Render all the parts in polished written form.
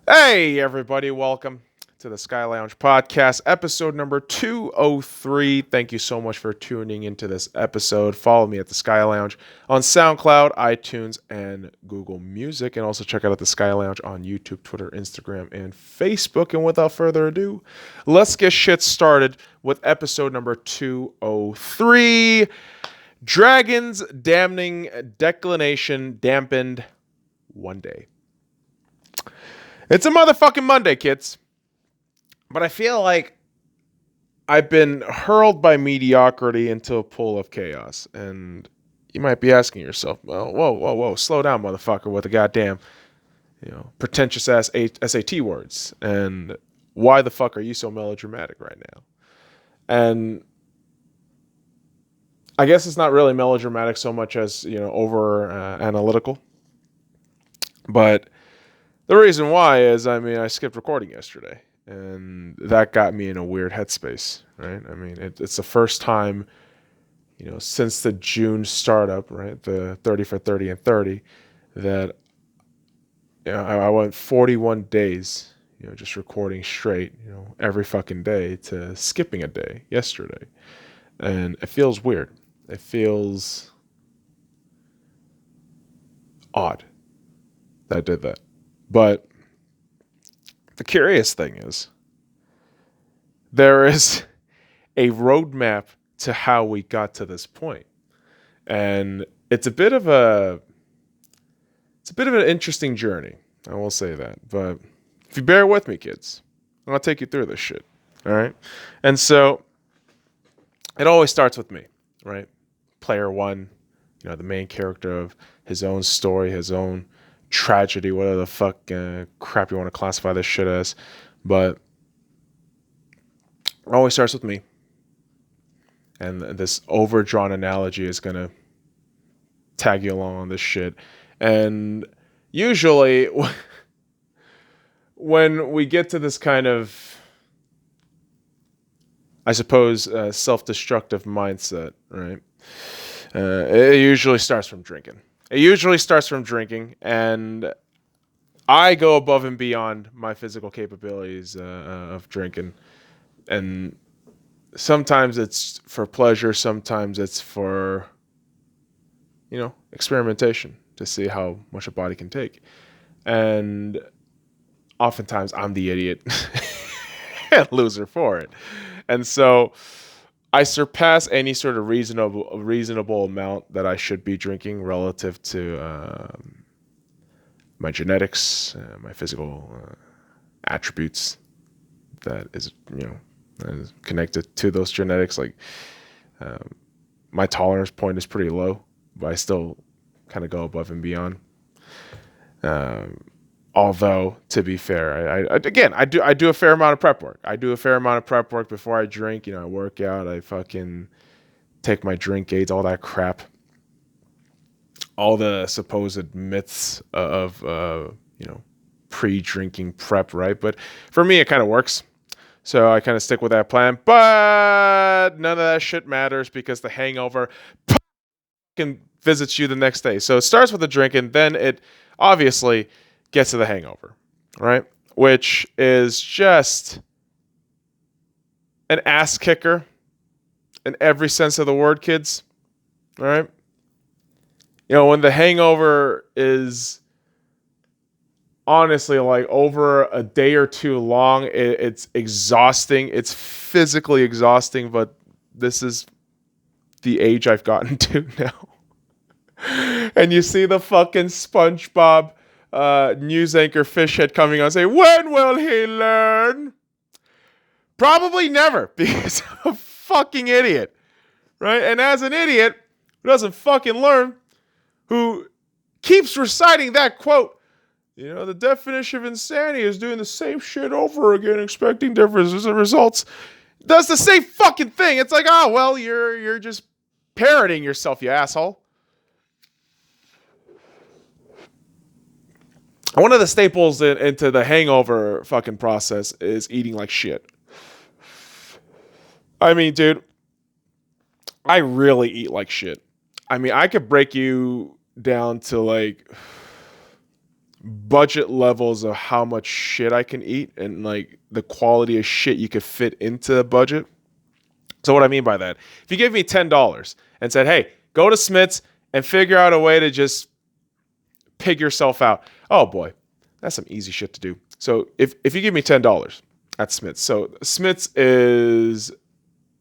Hey, everybody, welcome to the SkyLounge podcast, episode number 203. Thank you so much for tuning into this episode. Follow me at the SkyLounge on SoundCloud, iTunes, and Google Music. And also check out the SkyLounge on YouTube, Twitter, Instagram, and Facebook. And without further ado, let's get shit started with episode number 203 Dragons Damning Declination Dampened One Day. It's a motherfucking Monday, kids. But I feel like I've been hurled by mediocrity into a pool of chaos. And you might be asking yourself, well, whoa, slow down, motherfucker, with the goddamn, pretentious ass SAT words. And why the fuck are you so melodramatic right now? And I guess it's not really melodramatic so much as, over analytical. But the reason why is, I skipped recording yesterday. And that got me in a weird headspace, right? I mean, it's the first time, since the June startup, right? The 30 for 30 and 30, that, I went 41 days, just recording straight, every fucking day to skipping a day yesterday. And it feels weird. It feels odd that I did that. But the curious thing is, there is a roadmap to how we got to this point. And it's a bit of an interesting journey. I will say that. But if you bear with me, kids, I'll take you through this shit. All right. And so it always starts with me, right? Player one, the main character of his own story, his own tragedy, whatever the fuck crap you want to classify this shit as. But it always starts with me. And this overdrawn analogy is going to tag you along on this shit. And usually, when we get to this kind of, I suppose, self-destructive mindset, right? It usually starts from drinking. And I go above and beyond my physical capabilities of drinking. And sometimes it's for pleasure, sometimes it's for, experimentation to see how much a body can take. And oftentimes I'm the idiot and loser for it. And so I surpass any sort of reasonable amount that I should be drinking relative to my genetics, my physical attributes that is connected to those genetics. Like my tolerance point is pretty low, but I still kind of go above and beyond. Although, to be fair, I do a fair amount of prep work. I do a fair amount of prep work before I drink. I work out. I fucking take my drink aids, all that crap. All the supposed myths of pre-drinking prep, right? But for me, it kind of works. So I kind of stick with that plan. But none of that shit matters because the hangover fucking visits you the next day. So it starts with the drinking, then it obviously gets to the hangover, right? Which is just an ass kicker in every sense of the word, kids. All right? When the hangover is honestly like over a day or two long, it's exhausting. It's physically exhausting, but this is the age I've gotten to now. And you see the fucking SpongeBob news anchor fishhead coming on and say, when will he learn? Probably never, because I'm a fucking idiot, right? And as an idiot who doesn't fucking learn, who keeps reciting that quote, the definition of insanity is doing the same shit over again, expecting different results, does the same fucking thing. It's like, oh, well, you're just parroting yourself, you asshole. One of the staples into the hangover fucking process is eating like shit. I mean, dude, I really eat like shit. I mean, I could break you down to like budget levels of how much shit I can eat and like the quality of shit you could fit into the budget. So what I mean by that, if you gave me $10 and said, hey, go to Smith's and figure out a way to just pig yourself out. Oh boy, that's some easy shit to do. So if you give me $10 at Smith's, so Smith's is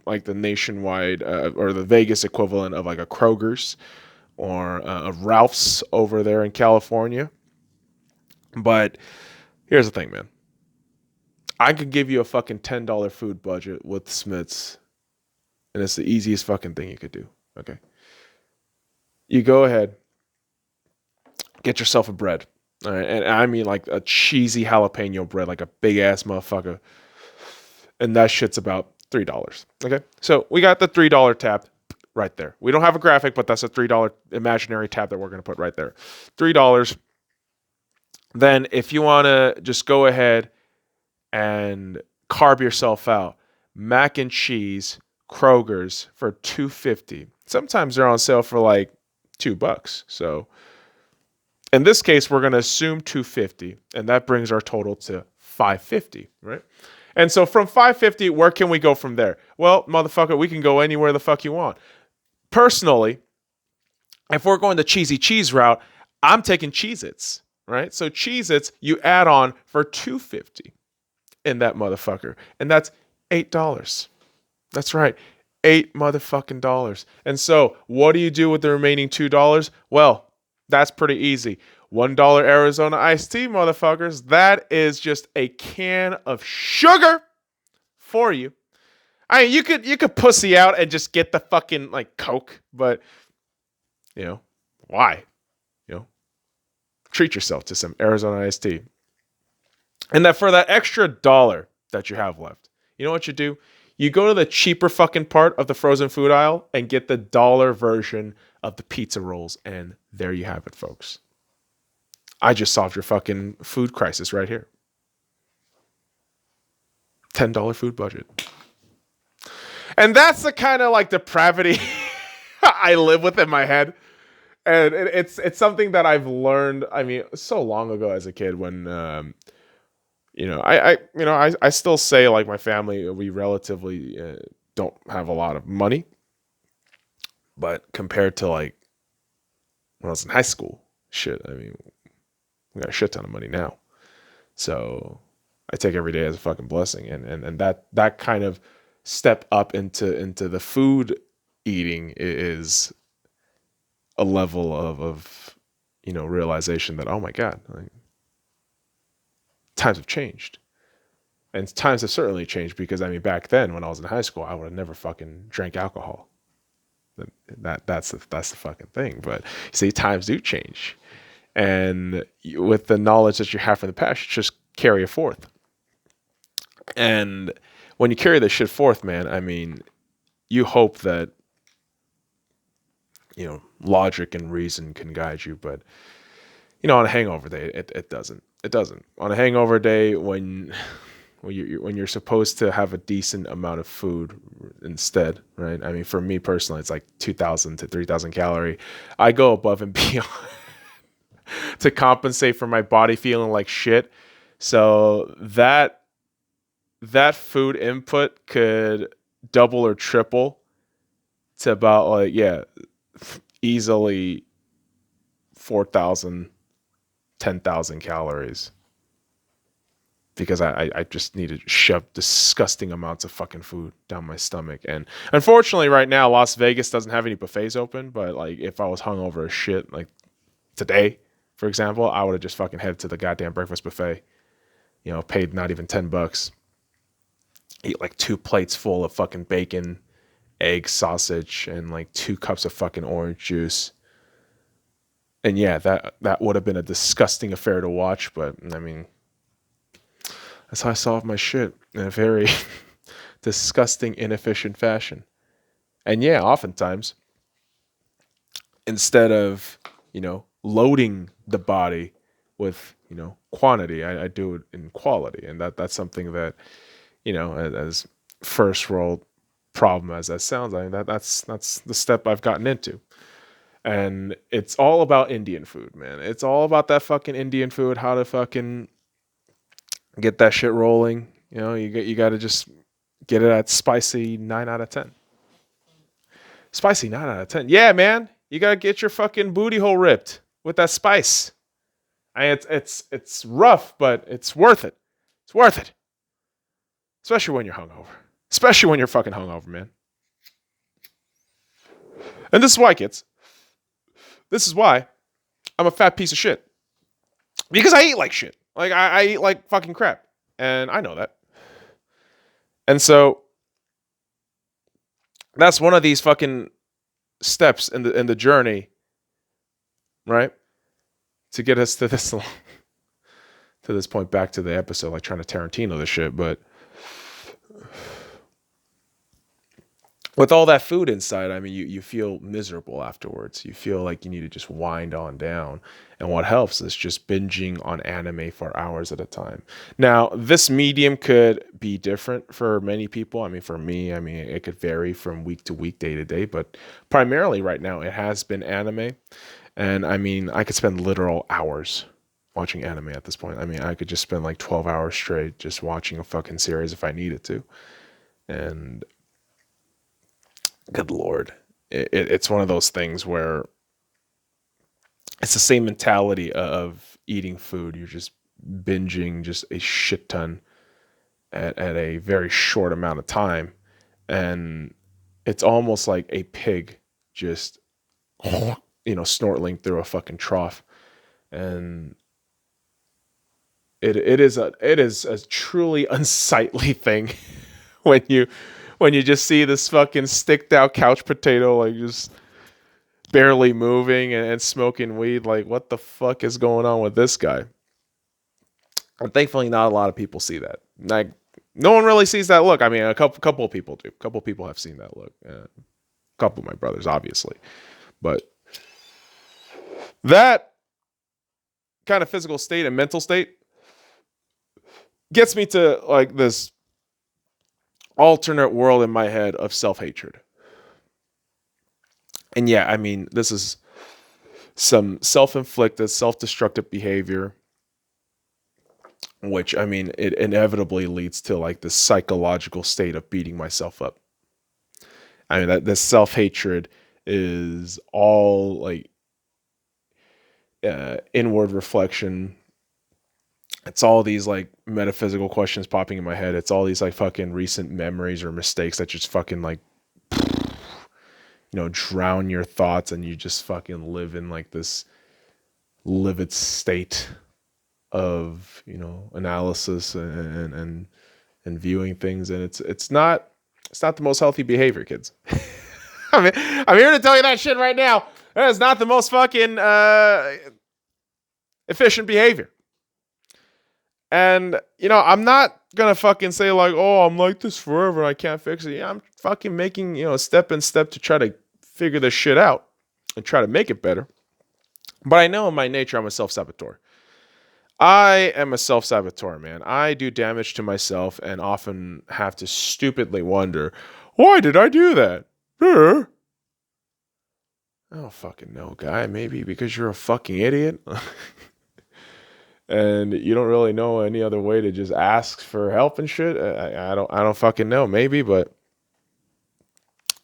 like the nationwide or the Vegas equivalent of like a Kroger's or a Ralph's over there in California. But here's the thing, man. I could give you a fucking $10 food budget with Smith's, and it's the easiest fucking thing you could do. Okay. You go ahead, get yourself a bread. All right. And I mean like a cheesy jalapeno bread, like a big ass motherfucker. And that shit's about $3. Okay. So we got the $3 tab right there. We don't have a graphic, but that's a $3 imaginary tab that we're going to put right there. $3. Then if you want to just go ahead and carb yourself out, mac and cheese, Kroger's for $2.50. Sometimes they're on sale for like $2. So in this case, we're going to assume $2.50, and that brings our total to $5.50, right? And so from $5.50, where can we go from there? Well, motherfucker, we can go anywhere the fuck you want. Personally, if we're going the cheesy cheese route, I'm taking Cheez-Its, right? So Cheez-Its, you add on for $2.50 in that motherfucker, and that's $8. That's right, $8 motherfucking dollars. And so, what do you do with the remaining $2? Well, that's pretty easy. $1 Arizona iced tea, motherfuckers. That is just a can of sugar for you. I mean, you could pussy out and just get the fucking like Coke, but you know why? You know, treat yourself to some Arizona iced tea. And that for that extra dollar that you have left, you know what you do? You go to the cheaper fucking part of the frozen food aisle and get the dollar version of the pizza rolls. And there you have it, folks. I just solved your fucking food crisis right here. $10 food budget. And that's the kind of like depravity I live with in my head. And it's something that I've learned, I mean, so long ago as a kid when, I still say like my family, we relatively don't have a lot of money. But compared to like when I was in high school, shit, I mean, we got a shit ton of money now. So I take every day as a fucking blessing. And that kind of step up into the food eating is a level of realization that, oh my God, like, times have changed. And times have certainly changed because, I mean, back then when I was in high school, I would have never fucking drank alcohol. That's the fucking thing. But you see, times do change. And with the knowledge that you have from the past, you just carry it forth. And when you carry this shit forth, man, I mean, you hope that, logic and reason can guide you. But, on a hangover day, it doesn't. It doesn't. On a hangover day, when you're supposed to have a decent amount of food instead, right? I mean, for me personally, it's like 2,000 to 3,000 calorie. I go above and beyond to compensate for my body feeling like shit. So that food input could double or triple to about like, easily 4,000, 10,000 calories. Because I just need to shove disgusting amounts of fucking food down my stomach. And unfortunately right now, Las Vegas doesn't have any buffets open. But like if I was hungover as shit, like today, for example, I would have just fucking headed to the goddamn breakfast buffet. Paid not even $10. Eat like 2 plates full of fucking bacon, egg, sausage, and like 2 cups of fucking orange juice. And yeah, that would have been a disgusting affair to watch. But I mean, that's how I solve my shit in a very disgusting, inefficient fashion. And yeah, oftentimes, instead of, loading the body with, quantity, I do it in quality. And that's something that, as first world problem as that sounds, I mean, that's the step I've gotten into. And it's all about Indian food, man. It's all about that fucking Indian food, how to fucking get that shit rolling. You know, you got to just get it at spicy 9 out of 10. Spicy 9 out of 10. Yeah, man. You got to get your fucking booty hole ripped with that spice. It's rough, but it's worth it. It's worth it. Especially when you're hungover. Especially when you're fucking hungover, man. And this is why, kids. This is why I'm a fat piece of shit. Because I eat like shit. Like, I eat like fucking crap. And I know that. And so, that's one of these fucking steps in the journey, right? To get us to this point, back to the episode, like trying to Tarantino this shit, but with all that food inside, I mean, you feel miserable afterwards. You feel like you need to just wind on down. And what helps is just binging on anime for hours at a time. Now, this medium could be different for many people. I mean, for me, I mean, it could vary from week to week, day to day, but primarily right now, it has been anime. And I mean, I could spend literal hours watching anime at this point. I mean, I could just spend like 12 hours straight just watching a fucking series if I needed to. And good Lord, it's one of those things where it's the same mentality of eating food. You're just binging just a shit ton at a very short amount of time. And it's almost like a pig just, snortling through a fucking trough. And it is a truly unsightly thing when you just see this fucking sticked out couch potato, like just barely moving and smoking weed. Like, what the fuck is going on with this guy? And thankfully, not a lot of people see that. Like, no one really sees that look. I mean, a couple of people do. A couple of people have seen that look. A couple of my brothers, obviously. But that kind of physical state and mental state gets me to like this alternate world in my head of self-hatred. And yeah, I mean, this is some self-inflicted, self-destructive behavior, which, I mean, it inevitably leads to like this psychological state of beating myself up. I mean, that this self-hatred is all like inward reflection. It's all these like metaphysical questions popping in my head. It's all these like fucking recent memories or mistakes that just fucking like, drown your thoughts, and you just fucking live in like this livid state of, analysis and viewing things. And it's not the most healthy behavior, kids. I mean, I'm here to tell you that shit right now. That is not the most fucking efficient behavior. And, I'm not going to fucking say like, oh, I'm like this forever and I can't fix it. Yeah, I'm fucking making, step in step to try to figure this shit out and try to make it better. But I know in my nature, I'm a self-saboteur. I am a self-saboteur, man. I do damage to myself and often have to stupidly wonder, why did I do that? I don't fucking know, guy. Maybe because you're a fucking idiot. And you don't really know any other way to just ask for help and shit. I don't fucking know. Maybe, but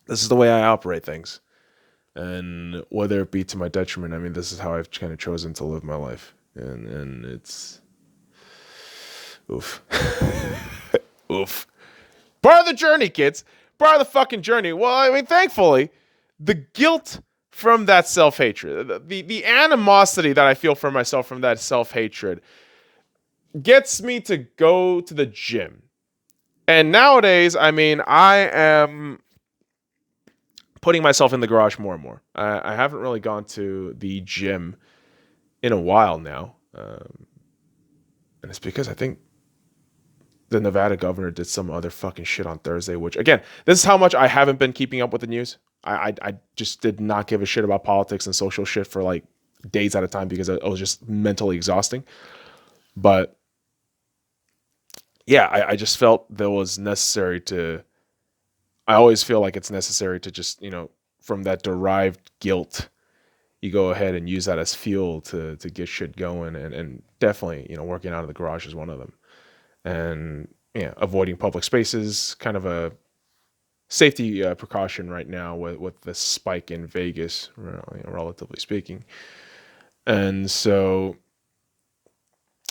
this is the way I operate things. And whether it be to my detriment, I mean, this is how I've kind of chosen to live my life. And it's oof. Oof. Part of the journey, kids. Part of the fucking journey. Well, I mean, thankfully, the guilt from that self-hatred, the animosity that I feel for myself from that self-hatred gets me to go to the gym. And nowadays, I mean, I am putting myself in the garage more and more. I haven't really gone to the gym in a while now. And it's because I think the Nevada governor did some other fucking shit on Thursday, which, again, this is how much I haven't been keeping up with the news. I just did not give a shit about politics and social shit for like days at a time because it was just mentally exhausting. But yeah, I just felt there was necessary to, I always feel like it's necessary to just, from that derived guilt you go ahead and use that as fuel to get shit going. And definitely, working out of the garage is one of them. And avoiding public spaces, kind of a safety precaution right now with the spike in Vegas, relatively speaking. And so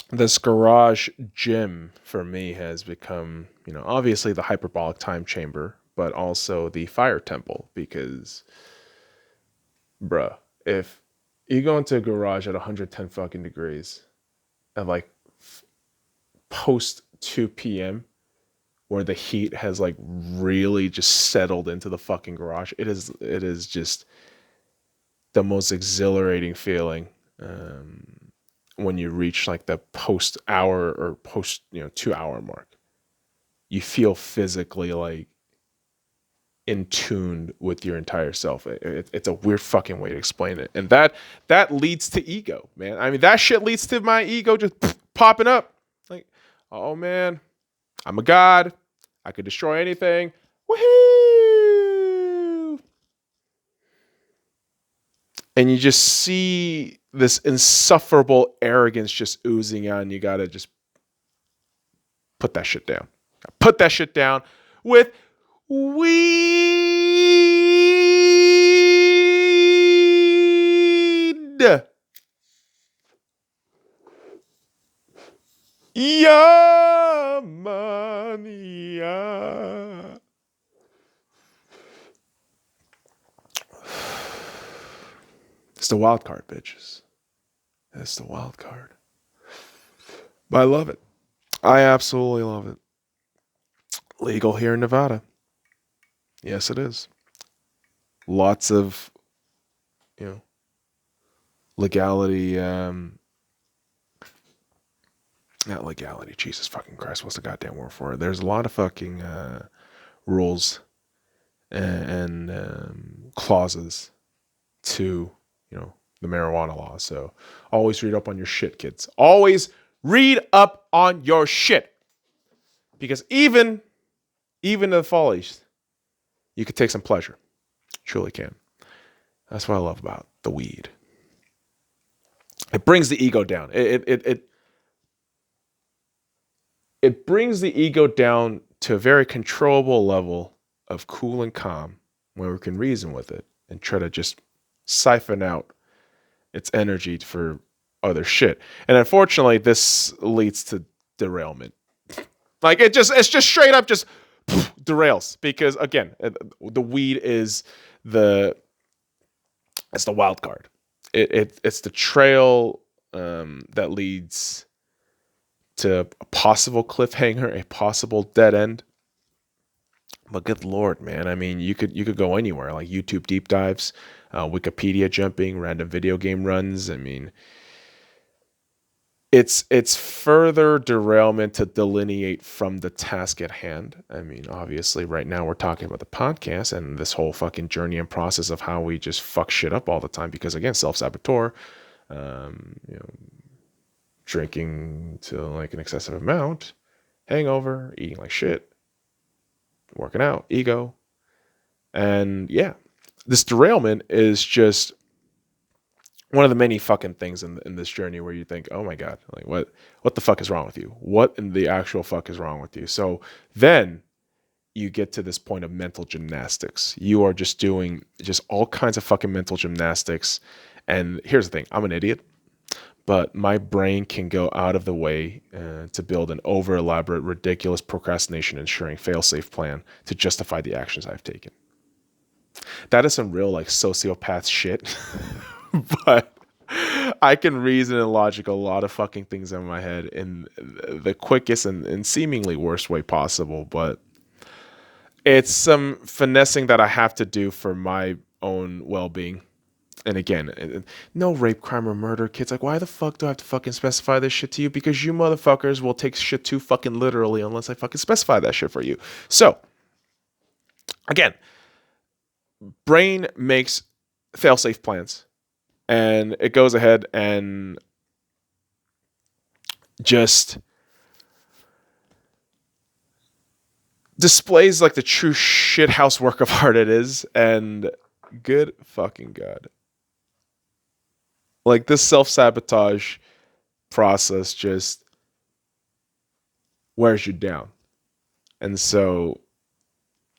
this garage gym for me has become, obviously the hyperbolic time chamber, but also the fire temple, because bruh, if you go into a garage at 110 fucking degrees at like post 2 p.m., where the heat has like really just settled into the fucking garage, it is just the most exhilarating feeling when you reach like the post hour or post 2 hour mark. You feel physically like in tune with your entire self. It's a weird fucking way to explain it, and that leads to ego, man. I mean, that shit leads to my ego just popping up. Like, oh man, I'm a god. I could destroy anything. Woohoo! And you just see this insufferable arrogance just oozing out, and you gotta just put that shit down. Put that shit down with weed. Yeah, money. Yeah. It's the wild card, bitches. It's the wild card. But I love it. I absolutely love it. Legal here in Nevada. Yes, it is. Lots of, legality. Not legality. Jesus fucking Christ. What's the goddamn word for it? There's a lot of fucking rules and clauses to, the marijuana law. So always read up on your shit, kids. Always read up on your shit. Because even in the follies, you could take some pleasure. Truly can. That's what I love about the weed. It brings the ego down. It brings the ego down to a very controllable level of cool and calm, where we can reason with it and try to just siphon out its energy for other shit. And unfortunately, this leads to derailment. Like it's just straight up just derails, because again, the weed is it's the wild card. It's the trail that leads to a possible cliffhanger, a possible dead end. But good Lord, man. I mean, you could go anywhere, like YouTube deep dives, Wikipedia jumping, random video game runs. I mean, it's further derailment to delineate from the task at hand. I mean, obviously, right now we're talking about the podcast and this whole fucking journey and process of how we just fuck shit up all the time. Because again, self-saboteur, drinking to like an excessive amount, hangover, eating like shit, working out, ego. And yeah, this derailment is just one of the many fucking things in this journey where you think, oh my God, like what the fuck is wrong with you? What in the actual fuck is wrong with you? So then you get to this point of mental gymnastics. You are just doing just all kinds of fucking mental gymnastics. And here's the thing, I'm an idiot, but my brain can go out of the way to build an over elaborate, ridiculous procrastination ensuring fail-safe plan to justify the actions I've taken. That is some real like sociopath shit. But I can reason and logic a lot of fucking things in my head in the quickest and seemingly worst way possible. But it's some finessing that I have to do for my own well-being. And again, no rape, crime, or murder, kids. Like, why the fuck do I have to fucking specify this shit to you? Because you motherfuckers will take shit too fucking literally unless I fucking specify that shit for you. So, again, brain makes fail-safe plans. And it goes ahead and just displays like the true shithouse work of art it is. And good fucking God. Like this self-sabotage process just wears you down. And so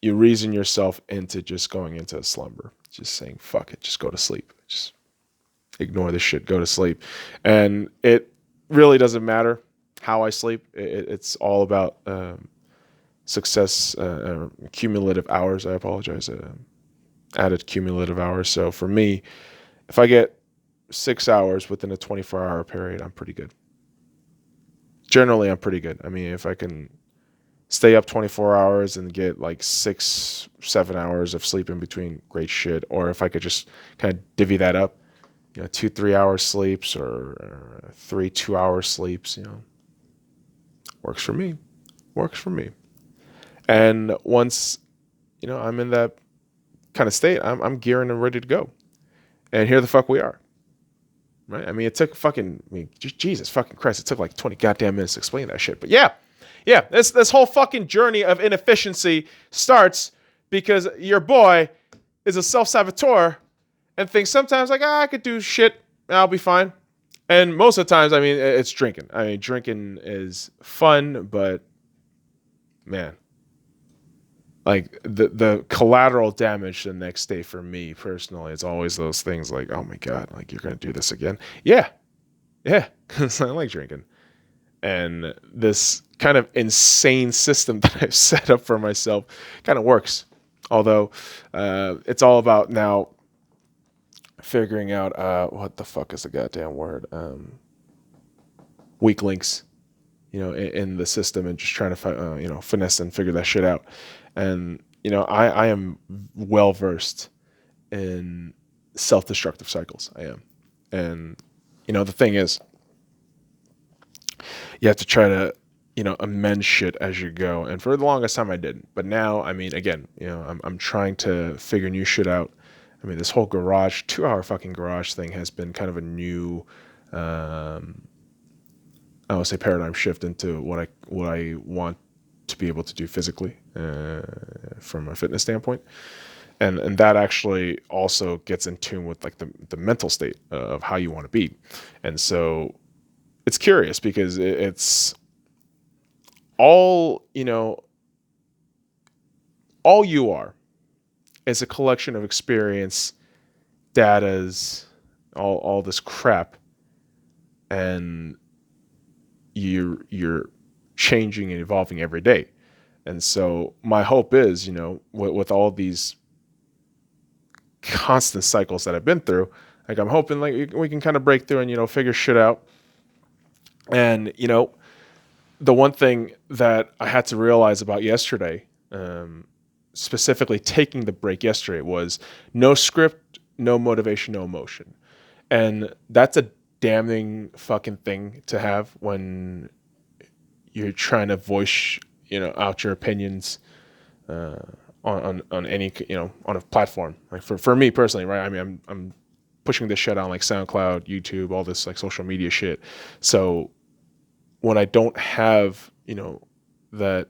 you reason yourself into just going into a slumber, just saying, fuck it, just go to sleep. Just ignore this shit, go to sleep. And it really doesn't matter how I sleep. It's all about success, cumulative hours. I apologize. Added cumulative hours. So for me, if I get 6 hours within a 24-hour period, I'm pretty good. Generally, I'm pretty good. I mean, if I can stay up 24 hours and get like 6-7 hours of sleep in between, great shit. Or if I could just kind of divvy that up, 2-3 hour sleeps or 3 2-hour sleeps, works for me. Works for me. And once, I'm in that kind of state, I'm gearing and ready to go. And here the fuck we are. Right? I mean, it took Jesus fucking Christ, it took like 20 goddamn minutes to explain that shit. But yeah, this whole fucking journey of inefficiency starts because your boy is a self-saboteur and thinks sometimes like, I could do shit and I'll be fine. And most of the times, I mean, it's drinking. I mean, drinking is fun, but man, like the collateral damage the next day for me personally, it's always those things like, oh my God, like you're going to do this again. Yeah. Because I like drinking. And this kind of insane system that I've set up for myself kind of works. Although it's all about now figuring out what the fuck is the goddamn word? Weak links, in the system and just trying to, finesse and figure that shit out. And, I am well versed in self-destructive cycles. I am. And, the thing is, you have to try to, amend shit as you go. And for the longest time I didn't. But now, I mean, again, I'm trying to figure new shit out. I mean, this whole 2-hour fucking garage thing has been kind of a new, I would say paradigm shift into what I want to be able to do physically from a fitness standpoint. And that actually also gets in tune with like the mental state of how you want to be. And so it's curious because it's all you are is a collection of experience, datas, all this crap. And you're changing and evolving every day. And so my hope is, with all these constant cycles that I've been through, like I'm hoping like we can kind of break through and, figure shit out. And, the one thing that I had to realize about yesterday, specifically taking the break yesterday, was no script, no motivation, no emotion. And that's a damning fucking thing to have when you're trying to voice, out your opinions on any, on a platform. Like for me personally, right? I mean, I'm pushing this shit on like SoundCloud, YouTube, all this like social media shit. So when I don't have, that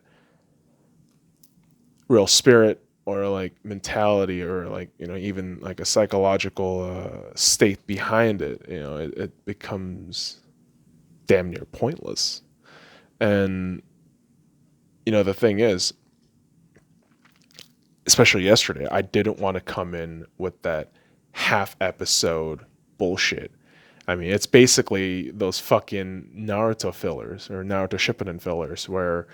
real spirit or like mentality or like, even like a psychological state behind it, it becomes damn near pointless. And, the thing is, especially yesterday, I didn't want to come in with that half episode bullshit. I mean, it's basically those fucking Naruto fillers or Naruto Shippuden fillers where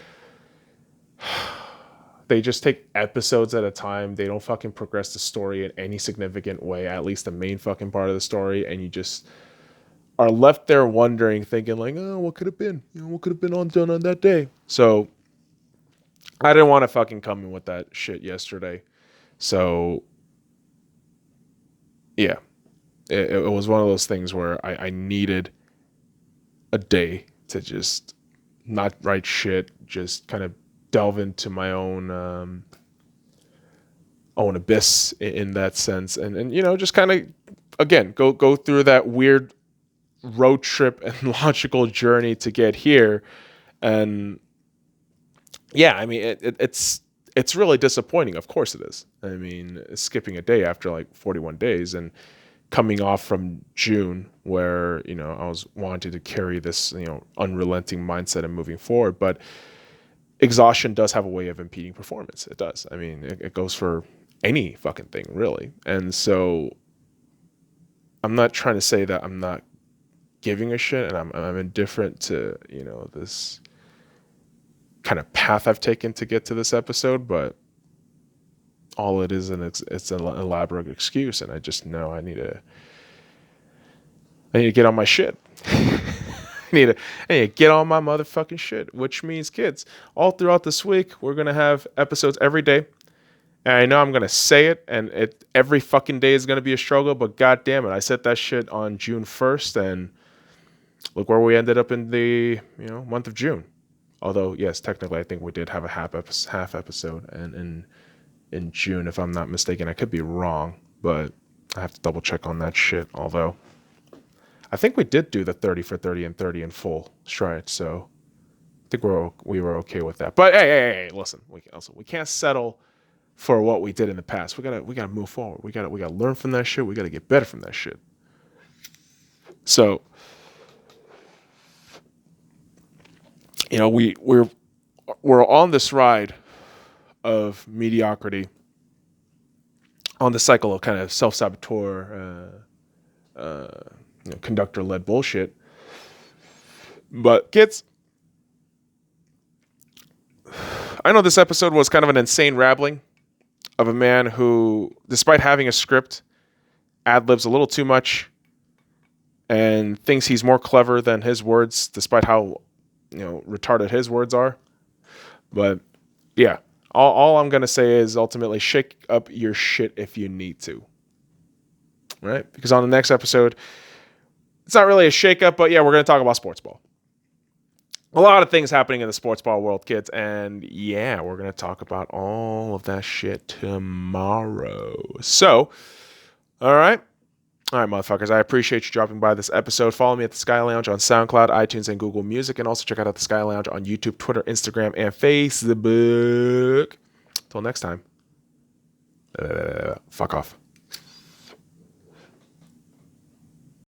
they just take episodes at a time. They don't fucking progress the story in any significant way, at least the main fucking part of the story. And you just are left there wondering, thinking like, oh, what could have been? What could have been done on that day? So I didn't want to fucking come in with that shit yesterday. So yeah, it was one of those things where I needed a day to just not write shit, just kind of delve into my own abyss in that sense, and just kind of again go through that weird road trip and logical journey to get here. And yeah, I mean it's really disappointing. Of course it is. I mean, skipping a day after like 41 days, and coming off from June where, I was wanting to carry this, unrelenting mindset and moving forward. But exhaustion does have a way of impeding performance. It does. I mean, it goes for any fucking thing, really. And so I'm not trying to say that I'm not giving a shit and I'm indifferent to, this kind of path I've taken to get to this episode, but all it is, and it's an elaborate excuse, and I just know I need to get on my shit. I need to get on my motherfucking shit, which means, kids, all throughout this week, we're going to have episodes every day. And I know I'm going to say it, and every fucking day is going to be a struggle, but god damn it, I said that shit on June 1st, and look where we ended up in the, month of June. Although, yes, technically, I think we did have a half episode and in June, if I'm not mistaken. I could be wrong, but I have to double check on that shit. Although, I think we did do the 30 for 30 and 30 in full stride, so I think we were okay with that. But hey, listen, we can't settle for what we did in the past. We gotta move forward. We gotta learn from that shit. We gotta get better from that shit. So, we're on this ride of mediocrity, on the cycle of kind of self-saboteur, conductor-led bullshit. But kids, I know this episode was kind of an insane rambling of a man who, despite having a script, ad-libs a little too much and thinks he's more clever than his words, despite how, retarded his words are. But yeah, all I'm going to say is ultimately shake up your shit if you need to. Right? Because on the next episode, it's not really a shake up, but yeah, we're going to talk about sports ball. A lot of things happening in the sports ball world, kids. And yeah, we're going to talk about all of that shit tomorrow. So, all right, motherfuckers. I appreciate you dropping by this episode. Follow me at the Sky Lounge on SoundCloud, iTunes, and Google Music. And also check out the Sky Lounge on YouTube, Twitter, Instagram, and Facebook. Till next time. Fuck off.